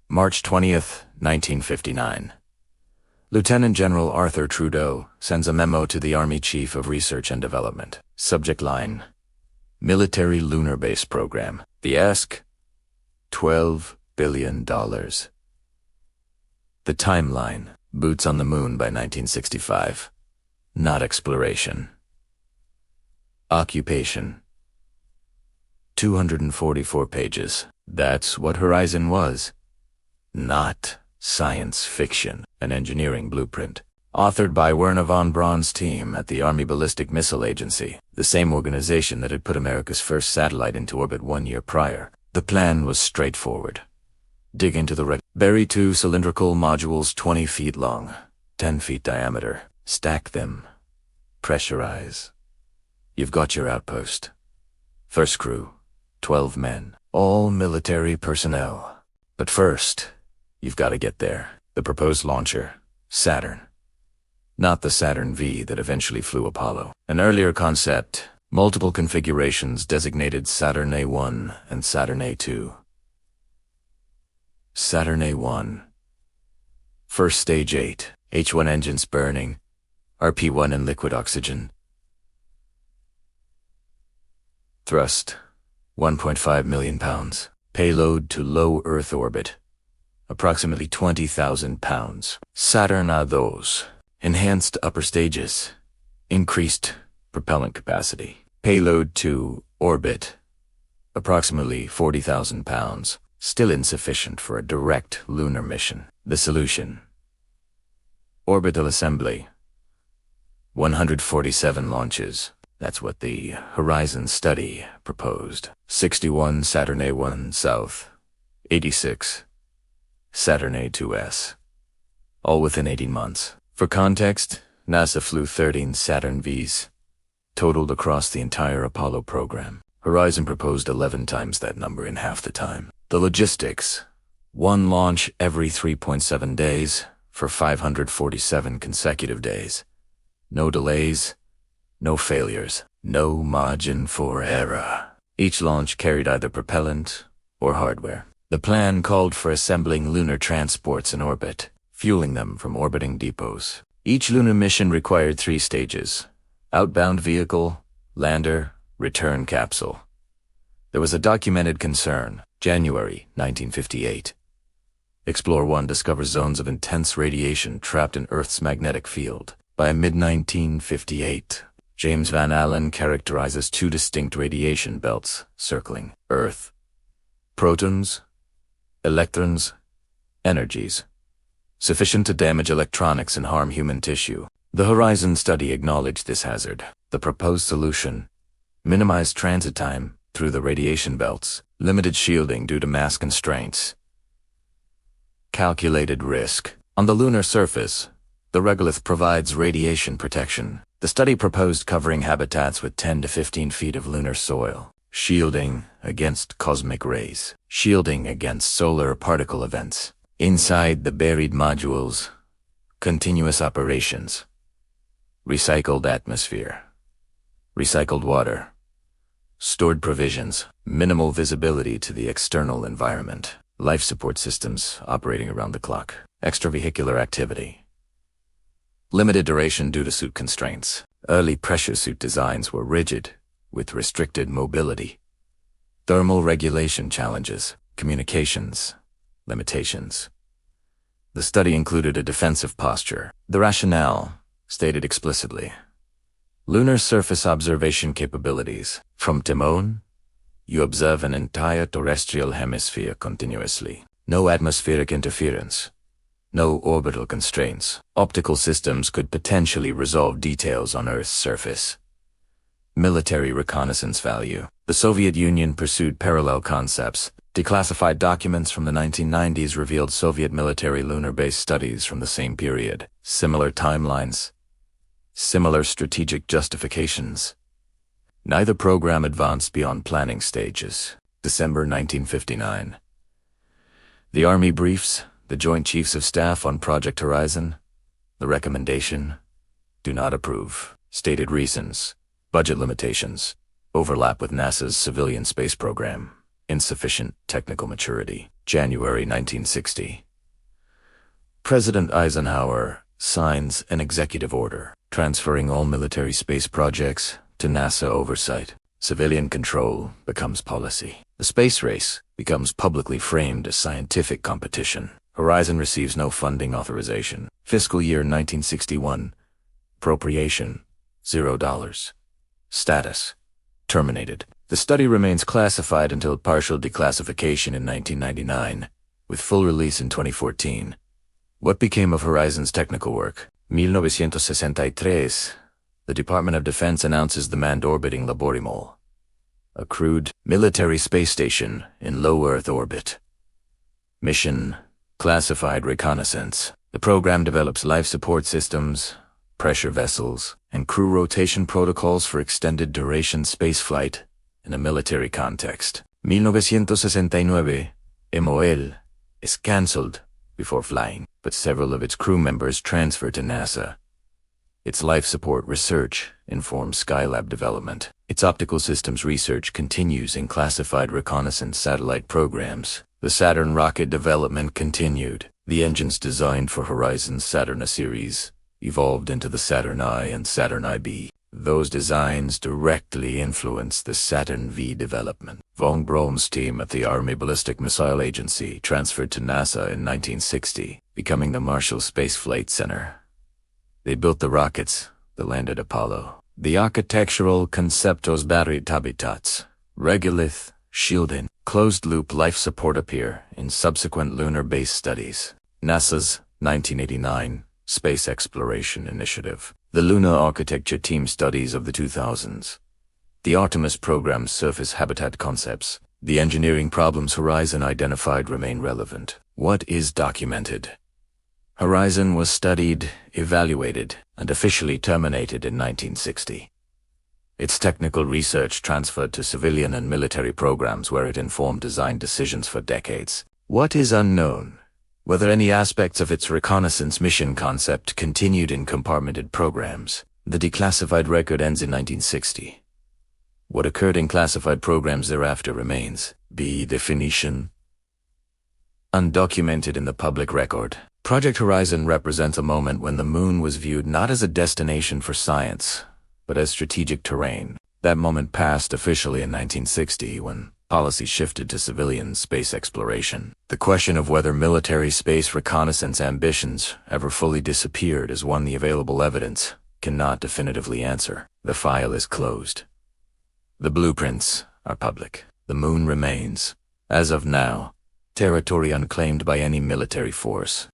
March 20th, 1959. Lieutenant General Arthur Trudeau sends a memo to the Army Chief of Research and Development. Subject line: Military Lunar Base Program. The ask: $12 billion. The timeline: boots on the moon by 1965. Not exploration. Occupation: 244 pages. That's what Horizon was. Not science fiction. An engineering blueprint. Authored by Werner von Braun's team at the Army Ballistic Missile Agency, the same organization that had put America's first satellite into orbit 1 year prior. The plan was straightforward. Dig into the bury 2 cylindrical modules 20 feet long, 10 feet diameter. Stack them. Pressurize. You've got your outpost. First crew, 12 men, all military personnel. But first, you've got to get there. The proposed launcher, Saturn. Not the Saturn V that eventually flew Apollo. An earlier concept, multiple configurations designated Saturn A1 and Saturn A2. Saturn A1. First stage 8, H1 engines burning, RP1 in liquid oxygen. Thrust, 1.5 million pounds. Payload to low Earth orbit, approximately 20,000 pounds. Saturn A2. Enhanced upper stages. Increased propellant capacity. Payload to orbit, approximately 40,000 pounds. Still insufficient for a direct lunar mission. The solution: orbital assembly. 147 launches. That's what the Horizon study proposed. 61 Saturn A1 South. 86 Saturn A2S. All within 18 months. For context, NASA flew 13 Saturn Vs, totaled across the entire Apollo program. Horizon proposed 11 times that number in half the time. The logistics: 1 launch every 3.7 days for 547 consecutive days. No delays, no failures, no margin for error. Each launch carried either propellant or hardware. The plan called for assembling lunar transports in orbit, fueling them from orbiting depots. Each lunar mission required 3 stages: outbound vehicle, lander, return capsule. There was a documented concern. January 1958. Explore 1 discovers zones of intense radiation trapped in Earth's magnetic field. By mid-1958, James Van Allen characterizes 2 distinct radiation belts circling Earth. Protons, electrons, energies, sufficient to damage electronics and harm human tissue. The Horizon study acknowledged this hazard. The proposed solution: minimized transit time through the radiation belts, limited shielding due to mass constraints. Calculated risk. On the lunar surface, the regolith provides radiation protection. The study proposed covering habitats with 10 to 15 feet of lunar soil. Shielding against cosmic rays. Shielding against solar particle events. Inside the buried modules, continuous operations. Recycled atmosphere. Recycled water. Stored provisions. Minimal visibility to the external environment. Life support systems operating around the clock. Extravehicular activity. Limited duration due to suit constraints. Early pressure suit designs were rigid, with restricted mobility. Thermal regulation challenges. Communications limitations. The study included a defensive posture. The rationale stated explicitly: lunar surface observation capabilities. From Timon, you observe an entire terrestrial hemisphere continuously. No atmospheric interference. No orbital constraints. Optical systems could potentially resolve details on Earth's surface. Military reconnaissance value. The Soviet Union pursued parallel concepts. Declassified documents from the 1990s revealed Soviet military lunar base studies from the same period. Similar timelines. Similar strategic justifications. Neither program advanced beyond planning stages. December 1959. The Army briefs the Joint Chiefs of Staff on Project Horizon. The recommendation: do not approve. Stated reasons: budget limitations, overlap with NASA's civilian space program, insufficient technical maturity. January 1960. President Eisenhower signs an executive order transferring all military space projects to NASA oversight. Civilian control becomes policy. The space race becomes publicly framed as scientific competition. Horizon receives no funding authorization. Fiscal year 1961. Appropriation, $0. Status, terminated. The study remains classified until partial declassification in 1999, with full release in 2014. What became of Horizon's technical work? 1963, the Department of Defense announces the manned orbiting Laborimol, a crewed military space station in low Earth orbit. Mission, classified reconnaissance. The program develops life support systems, pressure vessels, and crew rotation protocols for extended duration spaceflight in a military context. 1969, MOL is cancelled before flying, but several of its crew members transfer to NASA. Its life support research informs Skylab development. Its optical systems research continues in classified reconnaissance satellite programs. The Saturn rocket development continued. The engines designed for Horizon's Saturn A series evolved into the Saturn I and Saturn IB. Those designs directly influenced the Saturn V development. Von Braun's team at the Army Ballistic Missile Agency transferred to NASA in 1960, becoming the Marshall Space Flight Center. They built the rockets that landed Apollo. The architectural conceptos buried habitats, regolith, shielding, closed-loop life support appear in subsequent lunar base studies. NASA's 1989 Space Exploration Initiative. The Lunar Architecture Team studies of the 2000s. The Artemis program's surface habitat concepts. The engineering problems Horizon identified remain relevant. What is documented? Horizon was studied, evaluated, and officially terminated in 1960. Its technical research transferred to civilian and military programs where it informed design decisions for decades. What is unknown? Whether any aspects of its reconnaissance mission concept continued in compartmented programs. The declassified record ends in 1960. What occurred in classified programs thereafter remains. B. Definition. Undocumented in the public record. Project Horizon represents a moment when the moon was viewed not as a destination for science, but as strategic terrain. That moment passed officially in 1960 when policy shifted to civilian space exploration. The question of whether military space reconnaissance ambitions ever fully disappeared is one the available evidence cannot definitively answer. The file is closed. The blueprints are public. The moon remains, as of now, territory unclaimed by any military force.